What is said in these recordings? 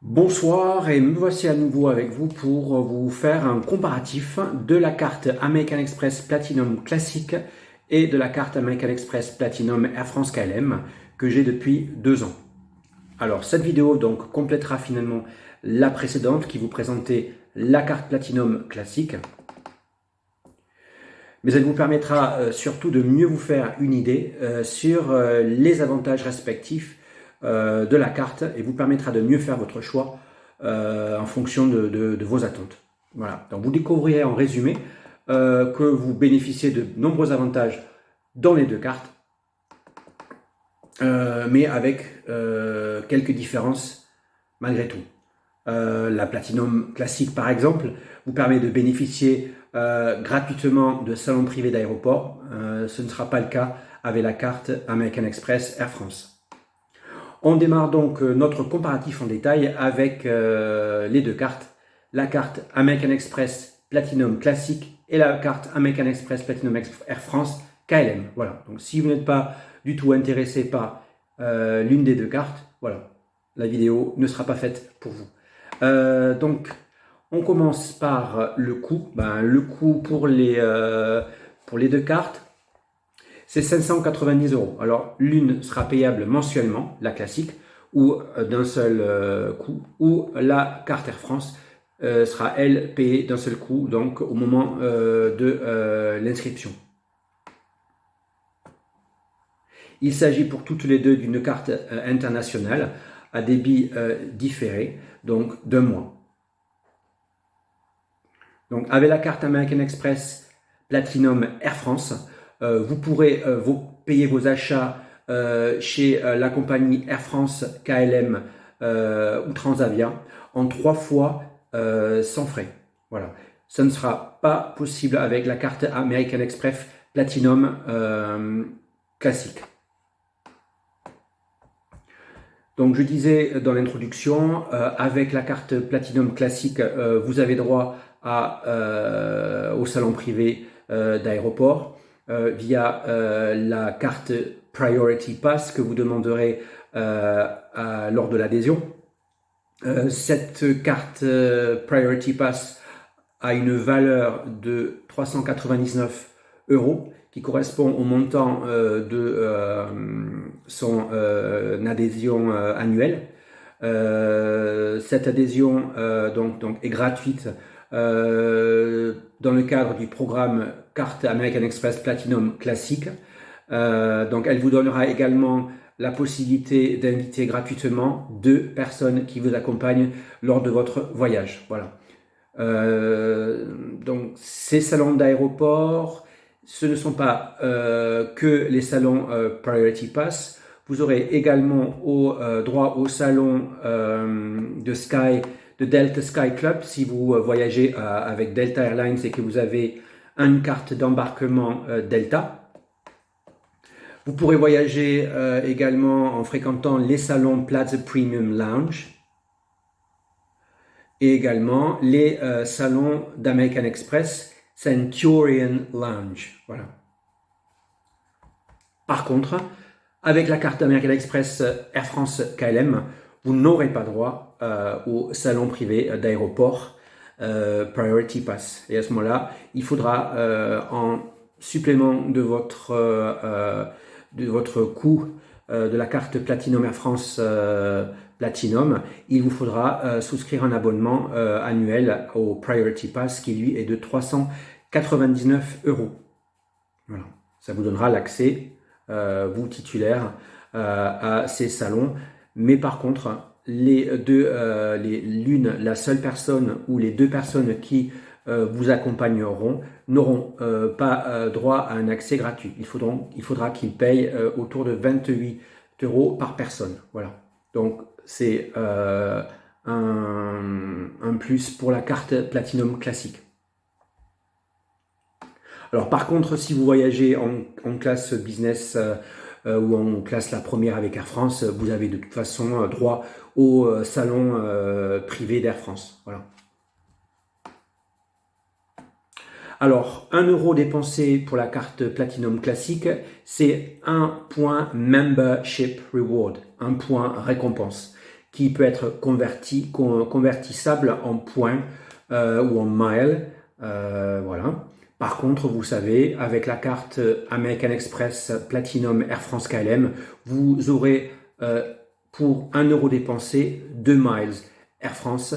Bonsoir et me voici à nouveau avec vous pour vous faire un comparatif de la carte American Express Platinum classique et de la carte American Express Platinum Air France KLM que j'ai depuis 2 ans. Alors cette vidéo donc complétera finalement la précédente qui vous présentait la carte Platinum classique, mais elle vous permettra surtout de mieux vous faire une idée sur les avantages respectifs de la carte et vous permettra de mieux faire votre choix en fonction de vos attentes. Voilà, donc vous découvrirez en résumé que vous bénéficiez de nombreux avantages dans les deux cartes, mais avec quelques différences malgré tout. La Platinum classique, par exemple, vous permet de bénéficier gratuitement de salons privés d'aéroport. Ce ne sera pas le cas avec la carte American Express Air France. On démarre donc notre comparatif en détail avec les deux cartes. La carte American Express Platinum classique et la carte American Express Platinum Air France KLM. Voilà. Donc si vous n'êtes pas du tout intéressé par l'une des deux cartes, voilà, la vidéo ne sera pas faite pour vous. Donc, on commence par le coût. Le coût pour les deux cartes, c'est 590 €. Alors, l'une sera payable mensuellement, la classique, ou d'un seul coup, ou la carte Air France sera, elle, payée d'un seul coup, donc au moment de l'inscription. Il s'agit pour toutes les deux d'une carte internationale à débit différé, donc d'1 mois. Donc, avec la carte American Express Platinum Air France, vous pourrez payer vos achats chez la compagnie Air France, KLM ou Transavia en 3 fois sans frais. Voilà. Ça ne sera pas possible avec la carte American Express Platinum classique. Donc je disais dans l'introduction, avec la carte Platinum classique, vous avez droit au salon privé d'aéroport via la carte Priority Pass que vous demanderez lors de l'adhésion. Cette carte Priority Pass a une valeur de 399 € qui correspond au montant de son adhésion annuelle. Cette adhésion donc est gratuite dans le cadre du programme carte American Express Platinum classique. Donc elle vous donnera également la possibilité d'inviter gratuitement 2 personnes qui vous accompagnent lors de votre voyage. Voilà. Donc ces salons d'aéroport, ce ne sont pas que les salons Priority Pass. Vous aurez également droit au salon de Delta Sky Club si vous voyagez avec Delta Airlines et que vous avez une carte d'embarquement Delta. Vous pourrez voyager également en fréquentant les salons Plaza Premium Lounge et également les salons d'American Express Centurion Lounge. Voilà. Par contre, avec la carte American Express Air France KLM, vous n'aurez pas droit au salon privé d'aéroport Priority Pass. Et à ce moment-là, il faudra en supplément de votre coût de la carte Platinum Air France Platinum, il vous faudra souscrire un abonnement annuel au Priority Pass qui lui est de 399 €. Voilà. Ça vous donnera l'accès, vous titulaires, à ces salons. Mais par contre, la seule personne ou les 2 personnes qui vous accompagneront n'auront pas droit à un accès gratuit. Il faudra qu'ils payent autour de 28 € par personne. Voilà. Donc c'est un plus pour la carte Platinum classique. Alors par contre, si vous voyagez en classe business ou en classe la première avec Air France, vous avez de toute façon droit au salon privé d'Air France. Voilà. Alors, 1 € dépensé pour la carte Platinum classique, c'est 1 point Membership Reward, un point récompense, qui peut être convertissable en points ou en miles. Voilà. Par contre, vous savez, avec la carte American Express Platinum Air France KLM, vous aurez pour 1 euro dépensé 2 miles Air France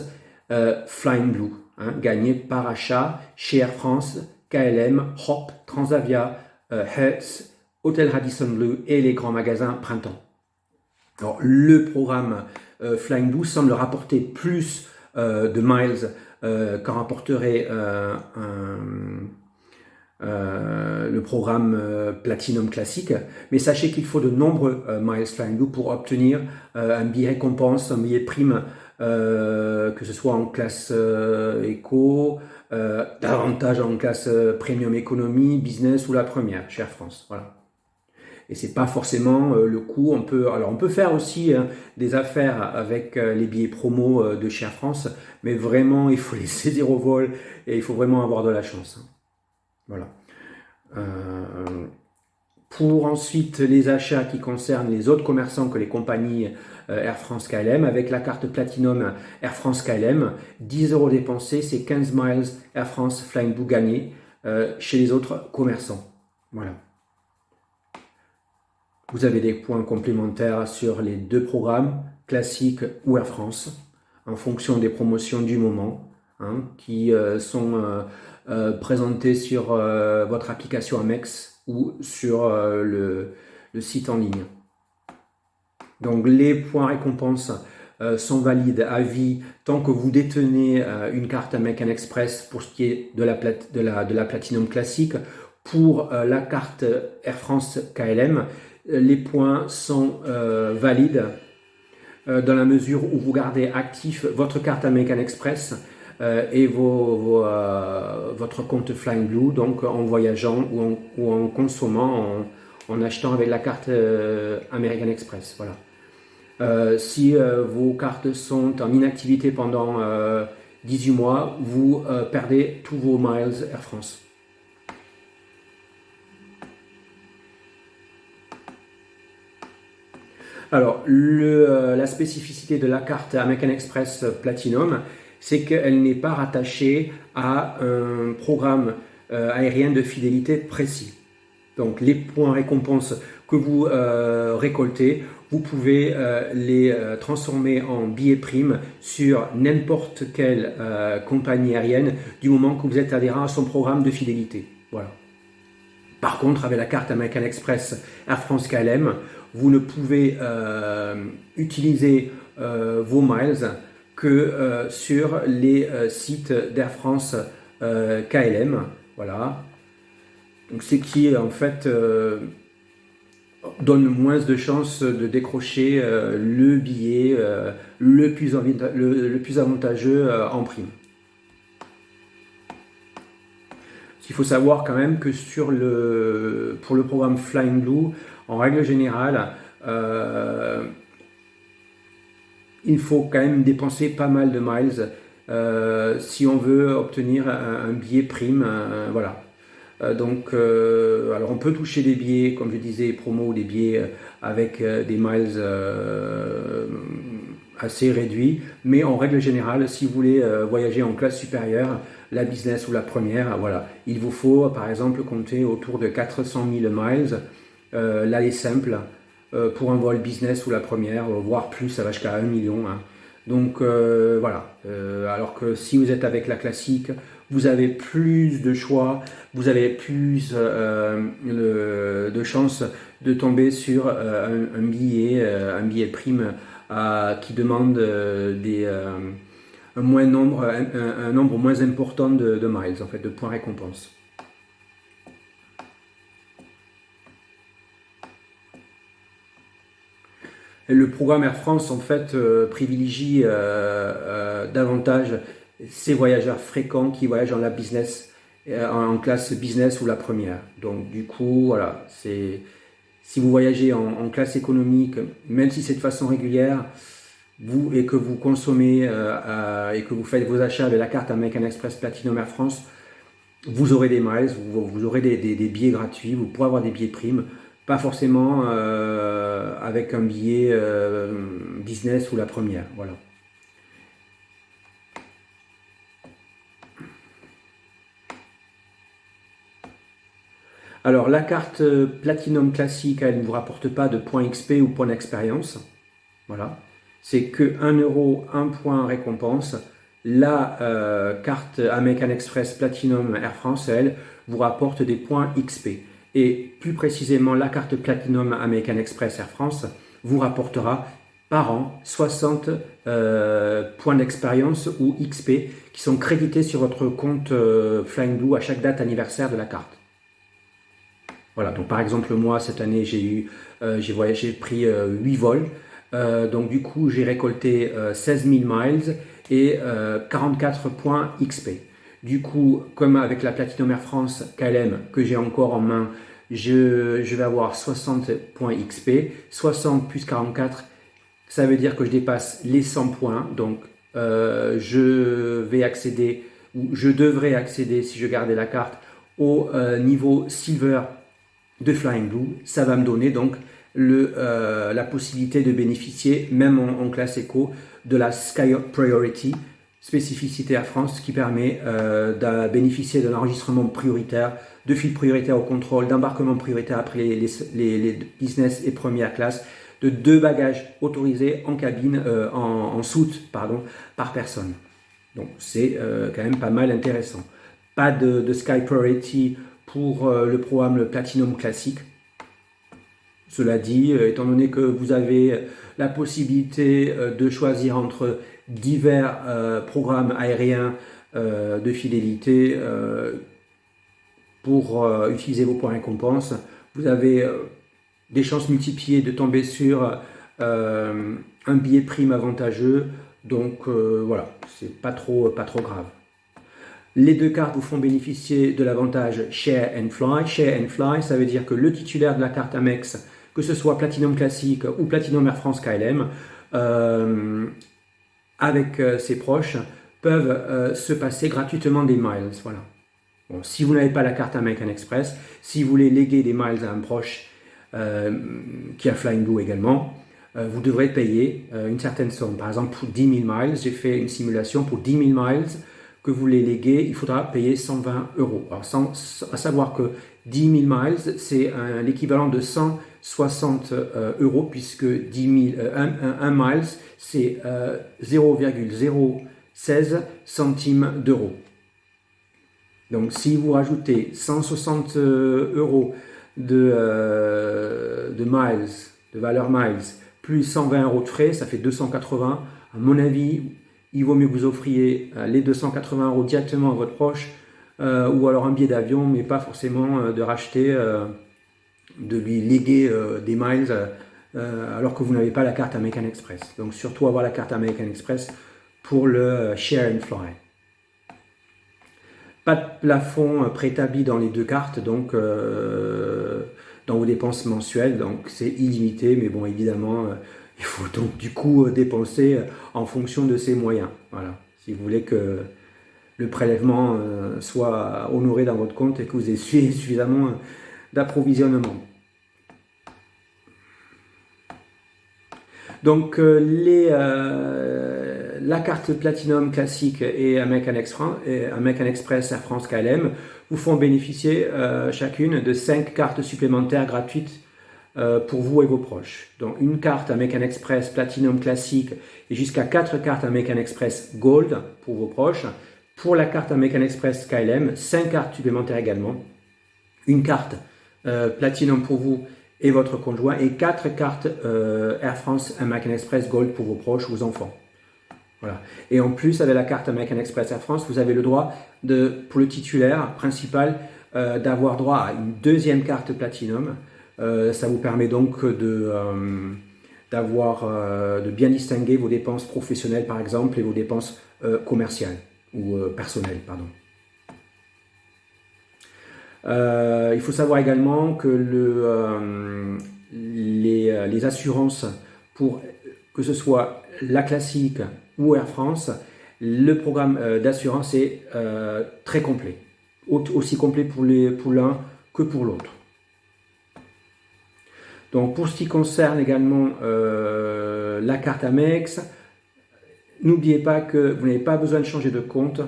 Flying Blue, hein, gagné par achat chez Air France, KLM, Hop, Transavia, Hertz, Hôtel Radisson Blu et les grands magasins Printemps. Alors, le programme Flying Blue semble rapporter plus de miles qu'en rapporterait le programme Platinum classique, mais sachez qu'il faut de nombreux miles Flying Blue pour obtenir un billet récompense, un billet prime, que ce soit en classe éco, davantage en classe premium économie, business ou la première chez Air France. Voilà. Et c'est pas forcément le coût. On peut faire aussi des affaires avec les billets promo de chez Air France, mais vraiment il faut les saisir au vol et il faut vraiment avoir de la chance. Voilà. Pour ensuite les achats qui concernent les autres commerçants que les compagnies Air France KLM, avec la carte Platinum Air France KLM, 10 euros dépensés, c'est 15 miles Air France Flying Blue gagnés chez les autres commerçants. Voilà. Vous avez des points complémentaires sur les deux programmes, classique ou Air France, en fonction des promotions du moment, hein, qui sont présentés sur votre application Amex ou sur le site en ligne. Donc les points récompenses sont valides à vie tant que vous détenez une carte American Express pour ce qui est de la Platinum classique. Pour la carte Air France KLM, les points sont valides dans la mesure où vous gardez actif votre carte American Express et votre compte Flying Blue, donc en voyageant ou en consommant, en achetant avec la carte American Express. Voilà. Si vos cartes sont en inactivité pendant 18 mois, vous perdez tous vos miles Air France. Alors, la spécificité de la carte American Express Platinum, c'est qu'elle n'est pas rattachée à un programme aérien de fidélité précis. Donc, les points récompenses que vous récoltez, vous pouvez les transformer en billets primes sur n'importe quelle compagnie aérienne du moment que vous êtes adhérent à son programme de fidélité. Voilà. Par contre, avec la carte American Express Air France KLM, vous ne pouvez utiliser vos miles que sur les sites d'Air France KLM. Voilà. Donc, c'est qui en fait donne moins de chances de décrocher le billet le plus avantageux en prime. Il faut savoir quand même que pour le programme Flying Blue, en règle générale, il faut quand même dépenser pas mal de miles si on veut obtenir un billet prime. Voilà. Alors on peut toucher des billets, comme je disais, promo ou des billets avec des miles assez réduits, mais en règle générale, si vous voulez voyager en classe supérieure, la business ou la première, voilà, il vous faut par exemple compter autour de 400 000 miles, l'aller simple, pour un vol business ou la première, voire plus, ça va jusqu'à 1 million. Hein. Donc voilà, alors que si vous êtes avec la classique, vous avez plus de choix, vous avez plus de chances de tomber sur un billet prime qui demande un nombre moins important de miles, en fait, de points récompense. Et le programme Air France, en fait, privilégie davantage ces voyageurs fréquents qui voyagent dans la business, en classe business ou la première. Donc, du coup, voilà, si vous voyagez en classe économique, même si c'est de façon régulière, et que vous consommez et que vous faites vos achats avec la carte American Express Platinum Air France, vous aurez des miles, vous aurez des billets gratuits, vous pourrez avoir des billets primes pas forcément avec un billet business ou la première. Voilà. Alors la carte Platinum classique, elle ne vous rapporte pas de points XP ou points d'expérience. Voilà. C'est que 1 euro, 1 point récompense. La carte American Express Platinum Air France, elle, vous rapporte des points XP. Et plus précisément, la carte Platinum American Express Air France vous rapportera par an 60 points d'expérience ou XP qui sont crédités sur votre compte Flying Blue à chaque date anniversaire de la carte. Voilà, donc par exemple, moi, cette année, j'ai pris 8 vols. Donc du coup, j'ai récolté 16 000 miles et 44 points XP. Du coup, comme avec la Platinum Air France KLM que j'ai encore en main, je vais avoir 60 points XP. 60 plus 44, ça veut dire que je dépasse les 100 points. Donc je vais accéder, ou je devrais accéder, si je gardais la carte, au niveau Silver de Flying Blue. Ça va me donner donc la possibilité de bénéficier, même en classe éco, de la Sky Priority, spécificité à France, qui permet de bénéficier d'un enregistrement prioritaire, de fil prioritaire au contrôle, d'embarquement prioritaire après les business et première classe, de 2 bagages autorisés en cabine, en soute, pardon, par personne. Donc c'est quand même pas mal intéressant. Pas de Sky Priority pour le programme Platinum classique. Cela dit, étant donné que vous avez la possibilité de choisir entre divers programmes aériens de fidélité pour utiliser vos points récompenses, vous avez des chances multipliées de tomber sur un billet prime avantageux. Donc voilà, c'est pas trop grave. Les 2 cartes vous font bénéficier de l'avantage Share and Fly. Share and Fly, ça veut dire que le titulaire de la carte Amex, que ce soit Platinum Classique ou Platinum Air France KLM, avec ses proches, peuvent se passer gratuitement des miles. Voilà. Bon, si vous n'avez pas la carte American Express, si vous voulez léguer des miles à un proche qui a Flying Blue également, vous devrez payer une certaine somme. Par exemple, pour 10 000 miles, j'ai fait une simulation pour 10 000 miles que vous les léguez, il faudra payer 120 euros. Alors, à savoir que 10 000 miles, c'est l'équivalent de 160 euros, puisque 1 miles, c'est 0,016 centimes d'euros. Donc, si vous rajoutez 160 euros de miles, de valeur miles, plus 120 euros de frais, ça fait 280. À mon avis, il vaut mieux que vous offriez les 280 euros directement à votre proche, ou alors un billet d'avion, mais pas forcément de racheter, de lui léguer des miles alors que vous n'avez pas la carte American Express. Donc surtout avoir la carte American Express pour le Share and Fly. Pas de plafond préétabli dans les 2 cartes, donc dans vos dépenses mensuelles, donc c'est illimité, mais bon, évidemment, il faut donc du coup dépenser en fonction de ses moyens. Voilà. Si vous voulez que le prélèvement soit honoré dans votre compte et que vous ayez suffisamment d'approvisionnement. Donc la carte Platinum classique et American Express Air France KLM vous font bénéficier chacune de 5 cartes supplémentaires gratuites pour vous et vos proches. Donc une carte American Express Platinum classique et jusqu'à 4 cartes American Express Gold pour vos proches. Pour la carte American Express KLM, 5 cartes supplémentaires également. Une carte Platinum pour vous et votre conjoint et 4 cartes Air France American Express Gold pour vos proches, vos enfants. Voilà. Et en plus, avec la carte American Express Air France, vous avez le droit, pour le titulaire principal, d'avoir droit à une 2e carte Platinum. Ça vous permet donc de bien distinguer vos dépenses professionnelles, par exemple, et vos dépenses commerciales ou personnelles, pardon. Il faut savoir également que les assurances, pour que ce soit la classique ou Air France, le programme d'assurance est très complet, aussi complet pour l'un que pour l'autre. Donc pour ce qui concerne également la carte Amex, n'oubliez pas que vous n'avez pas besoin de changer de compte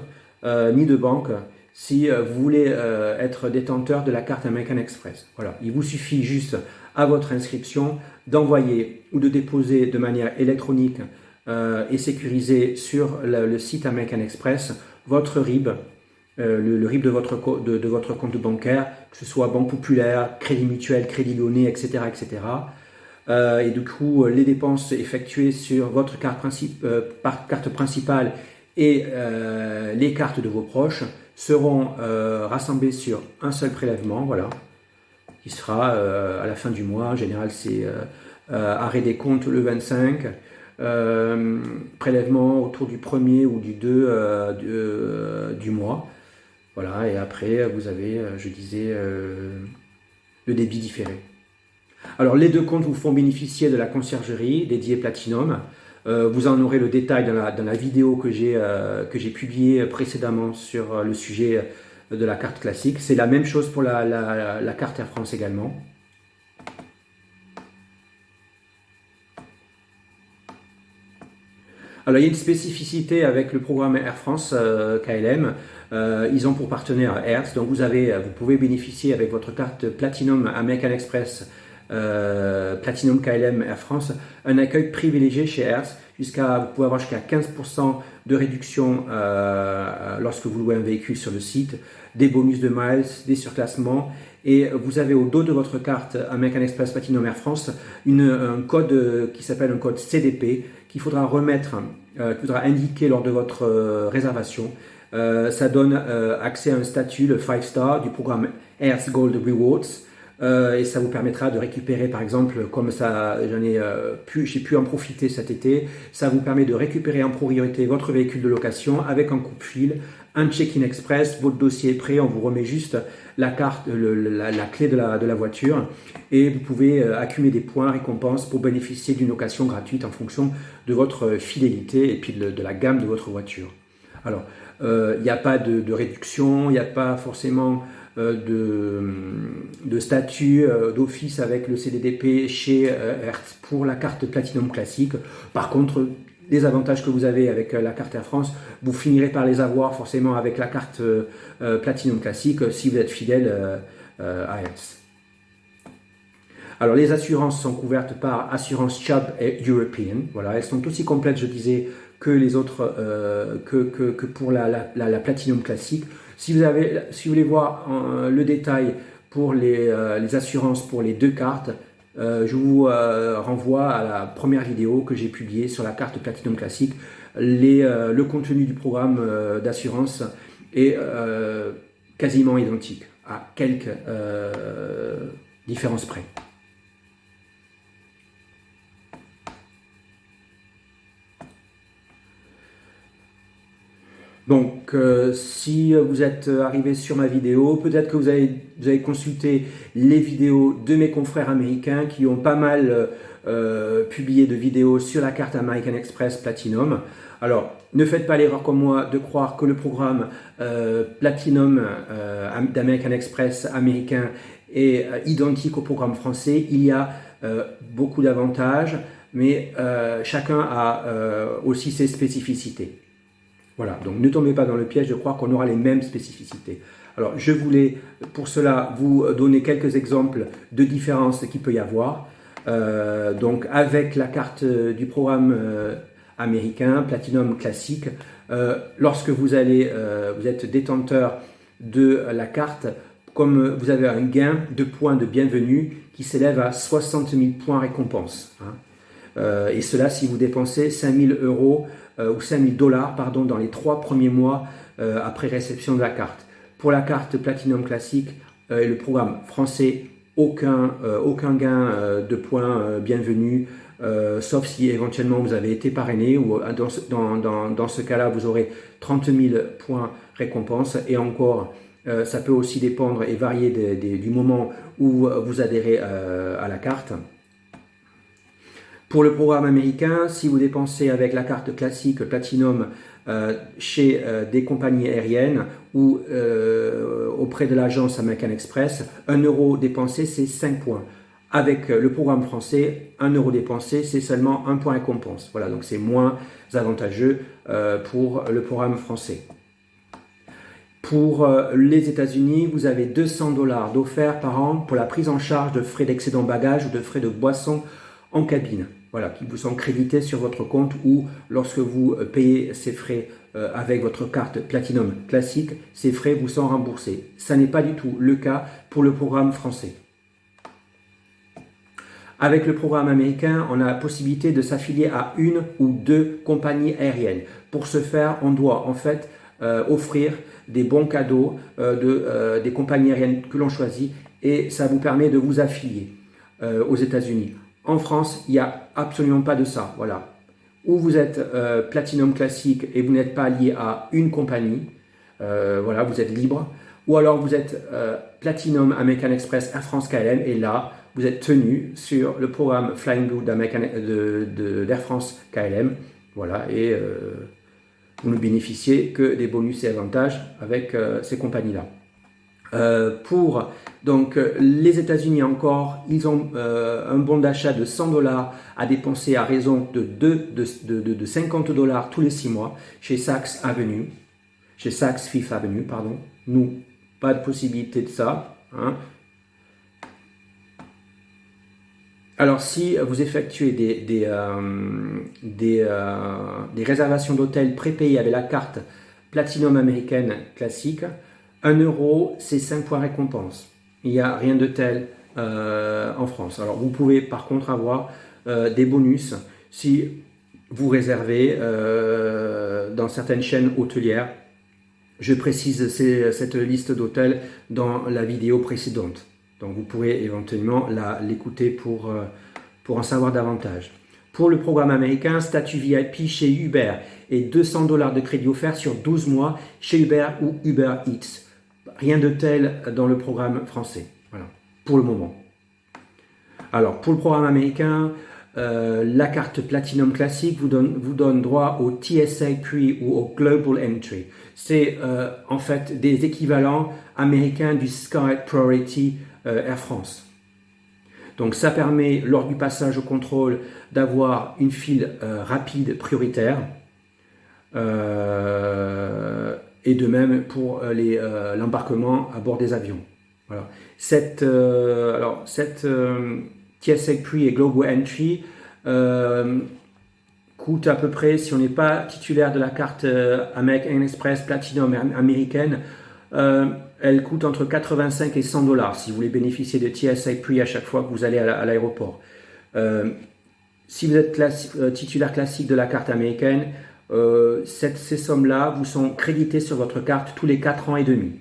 ni de banque si vous voulez être détenteur de la carte American Express. Voilà, il vous suffit juste à votre inscription d'envoyer ou de déposer de manière électronique et sécurisée sur le site American Express votre RIB, le RIB de votre compte bancaire, que ce soit Banque Populaire, Crédit Mutuel, Crédit Lyonnais, etc. etc. Et du coup, les dépenses effectuées sur votre carte principale et les cartes de vos proches seront rassemblées sur un seul prélèvement, voilà, qui sera à la fin du mois. En général, c'est arrêt des comptes le 25, prélèvement autour du 1er ou du 2 du mois. Voilà, et après, vous avez, je disais, le débit différé. Alors, les deux comptes vous font bénéficier de la conciergerie dédiée Platinum. Vous en aurez le détail dans la vidéo que j'ai publiée précédemment sur le sujet de la carte classique. C'est la même chose pour la carte Air France également. Alors, il y a une spécificité avec le programme Air France KLM. Ils ont pour partenaire Hertz, donc vous pouvez bénéficier avec votre carte Platinum American Express Platinum KLM Air France un accueil privilégié chez Hertz. Vous pouvez avoir jusqu'à 15% de réduction lorsque vous louez un véhicule sur le site, des bonus de miles, des surclassements, et vous avez au dos de votre carte American Express Platinum Air France un code qui s'appelle un code CDP qu'il faudra indiquer lors de votre réservation. Ça donne accès à un statut, le 5 star du programme Hertz Gold Rewards. Et ça vous permettra de récupérer, par exemple, comme ça, j'ai pu en profiter cet été, ça vous permet de récupérer en priorité votre véhicule de location avec un coupe-fil, un check-in express, votre dossier est prêt, on vous remet juste la carte, la clé de la voiture, et vous pouvez accumuler des points récompenses pour bénéficier d'une location gratuite en fonction de votre fidélité et puis de la gamme de votre voiture. Alors, il n'y a pas de réduction, il n'y a pas forcément de statut d'office avec le CDDP chez Hertz pour la carte Platinum classique. Par contre, les avantages que vous avez avec la carte Air France, vous finirez par les avoir forcément avec la carte Platinum classique si vous êtes fidèle à Hertz. Alors, les assurances sont couvertes par Assurance Chubb et European. Voilà, elles sont aussi complètes, je disais, que les autres, que pour la Platinum classique. Si vous voulez voir le détail pour les assurances pour les deux cartes, je vous renvoie à la première vidéo que j'ai publiée sur la carte Platinum classique. Le contenu du programme d'assurance est quasiment identique, à quelques différences près. Donc, si vous êtes arrivé sur ma vidéo, peut-être que vous avez consulté les vidéos de mes confrères américains qui ont pas mal publié de vidéos sur la carte American Express Platinum. Alors, ne faites pas l'erreur comme moi de croire que le programme Platinum d'American Express américain est identique au programme français. Il y a beaucoup d'avantages, mais chacun a aussi ses spécificités. Voilà, donc ne tombez pas dans le piège de croire qu'on aura les mêmes spécificités. Alors, je voulais pour cela vous donner quelques exemples de différences qu'il peut y avoir. Donc, avec la carte du programme américain, Platinum classique, lorsque vous êtes détenteur de la carte, comme vous avez un gain de points de bienvenue qui s'élève à 60 000 points récompense. Et cela si vous dépensez 5 000 € ou 5 000 $ pardon, dans les 3 premiers mois après réception de la carte. Pour la carte Platinum classique et le programme français, aucun gain de points bienvenue, sauf si éventuellement vous avez été parrainé, ou dans ce cas-là, vous aurez 30 000 points récompense, et encore, ça peut aussi dépendre et varier du moment où vous adhérez à la carte. Pour le programme américain, si vous dépensez avec la carte classique Platinum chez des compagnies aériennes ou auprès de l'agence American Express, 1 € dépensé, c'est 5 points. Avec le programme français, 1 euro dépensé, c'est seulement 1 point récompense. Voilà, donc c'est moins avantageux pour le programme français. Pour les États-Unis, vous avez 200 $ d'offert par an pour la prise en charge de frais d'excédent bagage ou de frais de boisson en cabine. Voilà, qui vous sont crédités sur votre compte ou lorsque vous payez ces frais avec votre carte Platinum classique, ces frais vous sont remboursés. Ça n'est pas du tout le cas pour le programme français. Avec le programme américain, on a la possibilité de s'affilier à 1 ou 2 compagnies aériennes. Pour ce faire, on doit en fait offrir des bons cadeaux des compagnies aériennes que l'on choisit et ça vous permet de vous affilier aux États-Unis. En France, il n'y a absolument pas de ça. Voilà. Ou vous êtes Platinum classique et vous n'êtes pas lié à une compagnie, voilà, vous êtes libre. Ou alors vous êtes Platinum American Express Air France KLM et là, vous êtes tenu sur le programme Flying Blue d'Air France KLM. Voilà, et vous ne bénéficiez que des bonus et avantages avec ces compagnies-là. Pour donc, les États-Unis encore, ils ont un bon d'achat de 100 $ à dépenser à raison de 50 $ tous les 6 mois chez Saks Fifth Avenue, pardon. Nous, pas de possibilité de ça. Hein. Alors, si vous effectuez des réservations d'hôtels prépayées avec la carte Platinum américaine classique, 1 euro, c'est 5 points récompense. Il n'y a rien de tel en France. Alors, vous pouvez par contre avoir des bonus si vous réservez dans certaines chaînes hôtelières. Je précise cette liste d'hôtels dans la vidéo précédente. Donc, vous pourrez éventuellement l'écouter pour en savoir davantage. Pour le programme américain, statut VIP chez Uber et 200 $ de crédit offert sur 12 mois chez Uber ou Uber Eats. Rien de tel dans le programme français. Voilà, pour le moment. Alors, pour le programme américain, la carte Platinum classique vous donne droit au TSA Pre ou au Global Entry. C'est en fait des équivalents américains du Sky Priority Air France. Donc ça permet lors du passage au contrôle d'avoir une file rapide prioritaire et de même pour l'embarquement à bord des avions. Voilà. Cette TSA Pre et Global Entry coûte à peu près, si on n'est pas titulaire de la carte American Express Platinum américaine, elle coûte entre 85 et 100 $ si vous voulez bénéficier de TSA Pre à chaque fois que vous allez à l'aéroport. Si vous êtes titulaire classique de la carte américaine, ces sommes-là vous sont créditées sur votre carte tous les 4 ans et demi.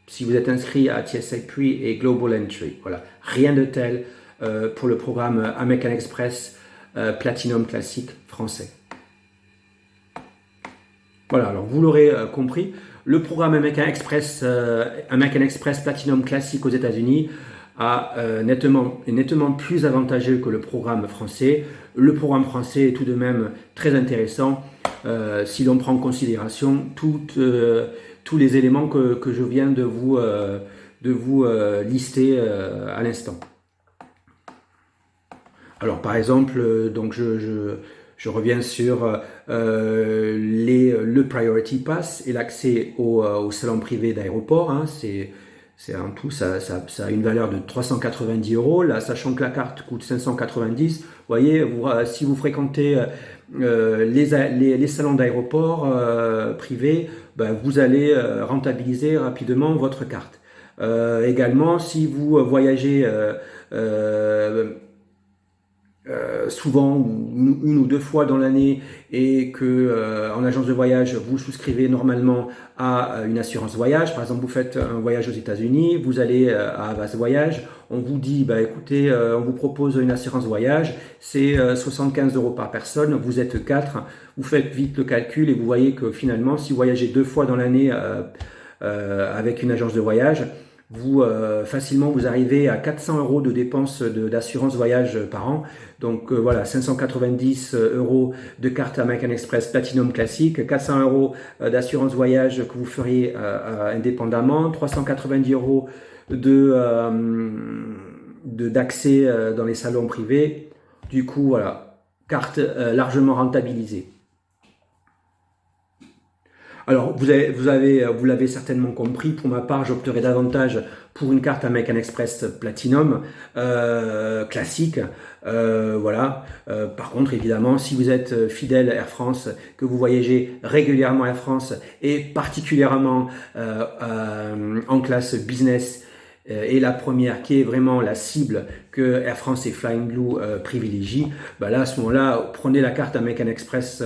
Si vous êtes inscrit à TSA Pre et Global Entry. Voilà. Rien de tel pour le programme American Express Platinum classique français. Voilà, alors vous l'aurez compris, le programme American Express Platinum classique aux États-Unis est nettement plus avantageux que le programme français. Le programme français est tout de même très intéressant si l'on prend en considération tous les éléments que je viens de vous lister à l'instant. Alors par exemple, donc je reviens sur le Priority Pass et l'accès au salon privé d'aéroport. Hein, c'est en tout, ça a une valeur de 390 €. Là, sachant que la carte coûte 590, vous voyez, si vous fréquentez les salons d'aéroport privés, ben, vous allez rentabiliser rapidement votre carte. Également, si vous voyagez souvent une ou deux fois dans l'année et que en agence de voyage vous souscrivez normalement à une assurance voyage, par exemple vous faites un voyage aux États-Unis, vous allez à Avas Voyage, on vous dit bah écoutez on vous propose une assurance voyage, c'est 75 € par personne, vous êtes 4, vous faites vite le calcul et vous voyez que finalement si vous voyagez 2 fois dans l'année avec une agence de voyage, facilement vous arrivez à 400 € de dépenses d'assurance voyage par an. Donc voilà, 590 € de carte American Express Platinum classique, 400 € d'assurance voyage que vous feriez indépendamment, 390 € d'accès dans les salons privés. Du coup, voilà, carte largement rentabilisée. Alors, vous l'avez certainement compris, pour ma part, j'opterai davantage pour une carte American Express Platinum classique. Voilà. Par contre, évidemment, si vous êtes fidèle à Air France, que vous voyagez régulièrement Air France et particulièrement en classe business, et la première qui est vraiment la cible que Air France et Flying Blue privilégient, bah là à ce moment-là, prenez la carte American Express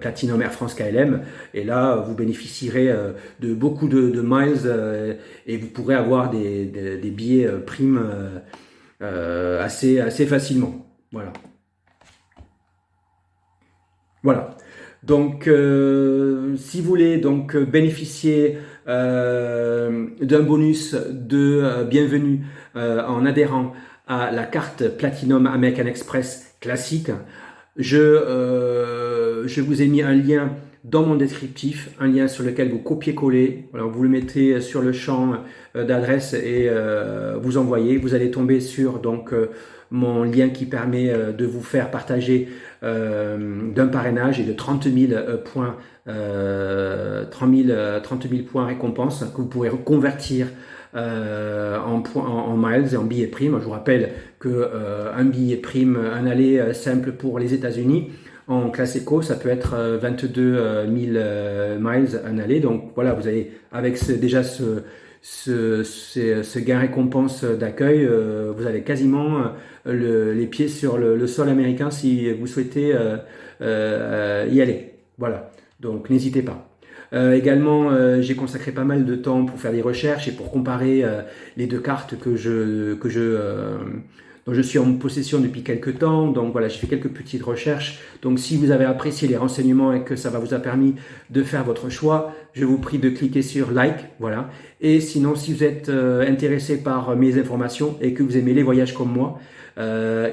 Platinum Air France KLM et là vous bénéficierez de beaucoup de miles et vous pourrez avoir des billets primes assez facilement. Voilà. Voilà. Donc, si vous voulez donc bénéficier d'un bonus de bienvenue en adhérant à la carte Platinum American Express classique, je vous ai mis un lien dans mon descriptif, un lien sur lequel vous copiez-collez, voilà, vous le mettez sur le champ d'adresse et vous envoyez. Vous allez tomber sur donc mon lien qui permet de vous faire partager d'un parrainage et de 30 000 points, 30 000 points récompenses que vous pourrez reconvertir en miles et en billets prime. Je vous rappelle que un billet prime, un aller simple pour les États-Unis en classe éco, ça peut être 22 000 miles un aller. Donc voilà, vous avez avec déjà ce gain récompense d'accueil, vous avez quasiment les pieds sur le sol américain si vous souhaitez y aller. Voilà, donc n'hésitez pas. Également, j'ai consacré pas mal de temps pour faire des recherches et pour comparer les deux cartes dont je suis en possession depuis quelques temps. Donc voilà, j'ai fait quelques petites recherches. Donc si vous avez apprécié les renseignements et que ça vous a permis de faire votre choix, je vous prie de cliquer sur like. Voilà. Et sinon, si vous êtes intéressé par mes informations et que vous aimez les voyages comme moi,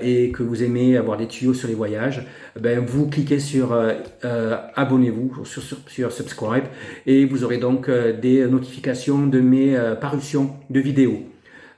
et que vous aimez avoir des tuyaux sur les voyages, ben vous cliquez sur abonnez-vous, sur subscribe, et vous aurez donc des notifications de mes parutions de vidéos.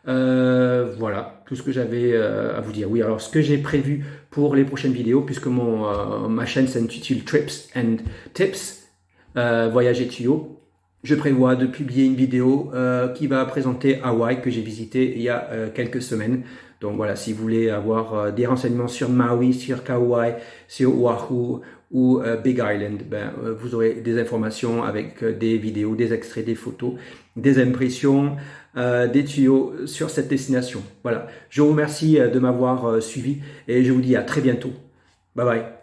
Voilà, tout ce que j'avais à vous dire. Oui, alors ce que j'ai prévu pour les prochaines vidéos, puisque ma chaîne s'intitule Trips and Tips, voyage et tuyaux, je prévois de publier une vidéo qui va présenter Hawaï que j'ai visité il y a quelques semaines. Donc voilà, si vous voulez avoir des renseignements sur Maui, sur Kauai, sur Oahu ou Big Island, ben, vous aurez des informations avec des vidéos, des extraits, des photos, des impressions, des tuyaux sur cette destination. Voilà, je vous remercie de m'avoir suivi et je vous dis à très bientôt. Bye bye.